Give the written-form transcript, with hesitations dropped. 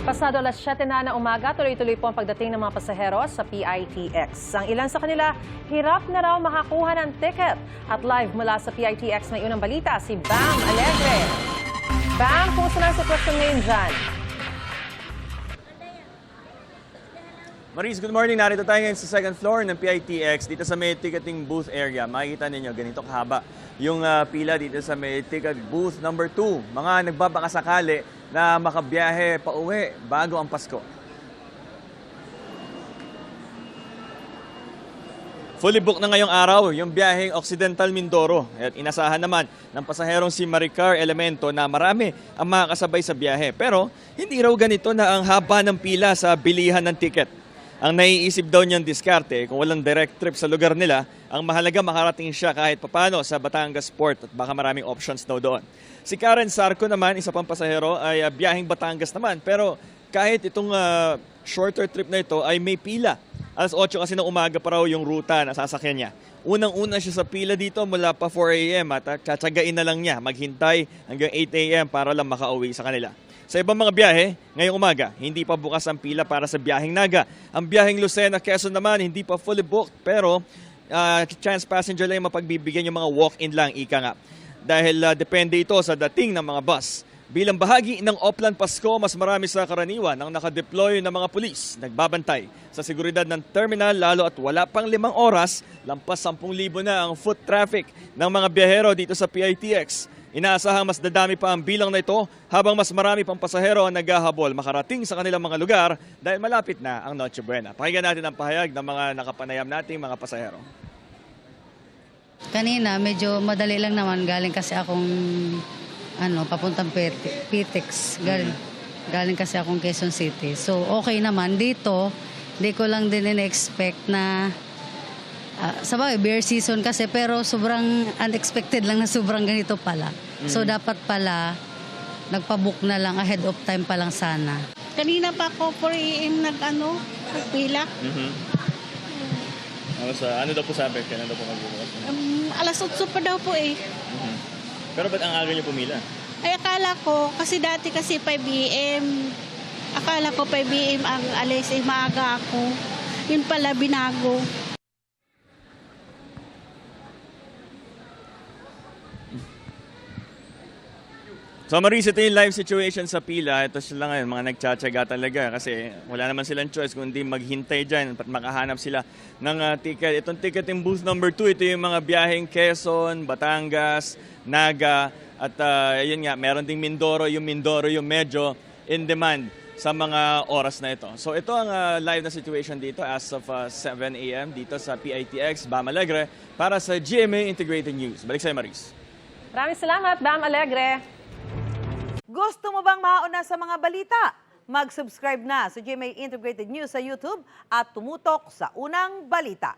Pasado alas 7 na ng umaga, tuloy-tuloy po ang pagdating ng mga pasahero sa PITX. Ang ilan sa kanila, hirap na raw makakuha ng ticket. At live mula sa PITX may unang balita, si Bam Alegre. Bam, kumusta na ang sitwasyon ngayon dyan? Maris, good morning. Narito tayo ngayon sa second floor ng PITX dito sa may ticketing booth area. Makikita ninyo, ganito kahaba yung pila dito sa may ticket booth number 2. Mga nagbabakasakali na makabiyahe pa uwi bago ang Pasko. Fully booked na ngayong araw yung biyaheng Occidental Mindoro at inasahan naman ng pasaherong si Maricar Elemento na marami ang makakasabay sa biyahe. Pero hindi raw ganito na ang haba ng pila sa bilihan ng ticket. Ang naiisip daw niyang diskarte kung walang direct trip sa lugar nila, ang mahalaga makarating siya kahit papano sa Batangas Port at baka maraming options daw doon. Si Karen Sarco naman, isa pang pasahero, ay biyaheng Batangas naman. Pero kahit itong shorter trip na ito ay may pila. Alas 8 kasi ng umaga pa raw yung ruta na sasakyan niya. Unang-una siya sa pila dito mula pa 4 a.m. at tsatsagain na lang niya maghintay hanggang 8 a.m. para lang makauwi sa kanila. Sa ibang mga biyahe, ngayong umaga, hindi pa bukas ang pila para sa biyaheng Naga. Ang biyaheng Lucena, Quezon naman, hindi pa fully booked pero chance passenger lang yung mapagbibigyan yung mga walk-in lang, ika nga. Dahil depende ito sa dating ng mga bus. Bilang bahagi ng Oplan Pasko, mas marami sa karaniwan ang nakadeploy ng mga pulis, nagbabantay sa seguridad ng terminal lalo at wala pang 5 oras, lampas 10,000 na ang foot traffic ng mga biyahero dito sa PITX. Inaasahang mas dadami pa ang bilang na ito habang mas marami pang pasahero ang naghahabol makarating sa kanilang mga lugar dahil malapit na ang Noche Buena. Pakinggan natin ang pahayag ng mga nakapanayam nating mga pasahero. Kanina medyo madali lang naman, galing kasi akong papuntang PITX. Galing kasi akong Quezon City. So okay naman dito. Hindi ko lang din in-expect na sabagay, beer season kasi pero sobrang unexpected lang na sobrang ganito pala. So dapat pala nagpa-book na lang ahead of time pa lang sana. Kanina pa ako 4 a.m. nagpila. Ano daw po sabi? Kailan daw po magbubukas? Alas 8 pa daw po eh. Pero ba't ang aga niyo pumila? Ay akala ko, kasi dati kasi 5 a.m. Akala ko 5 a.m. ang alis, maaga ako. Yun pala, binago. So Maris, ito yung live situation sa pila. Ito sila ngayon, mga nagtsatsaga talaga kasi wala naman silang choice kundi maghintay dyan at makahanap sila ng ticket. Itong ticket yung booth number 2, ito yung mga biyaheng Quezon, Batangas, Naga at yun nga, meron ding Mindoro yung medyo in demand sa mga oras na ito. So ito ang live na situation dito as of 7 a.m. dito sa PITX, Bam Alegre para sa GMA Integrated News. Balik sa'yo, Maris. Maraming salamat, Bam Alegre. Gusto mo bang mauna sa mga balita? Mag-subscribe na sa GMA Integrated News sa YouTube at tumutok sa unang balita.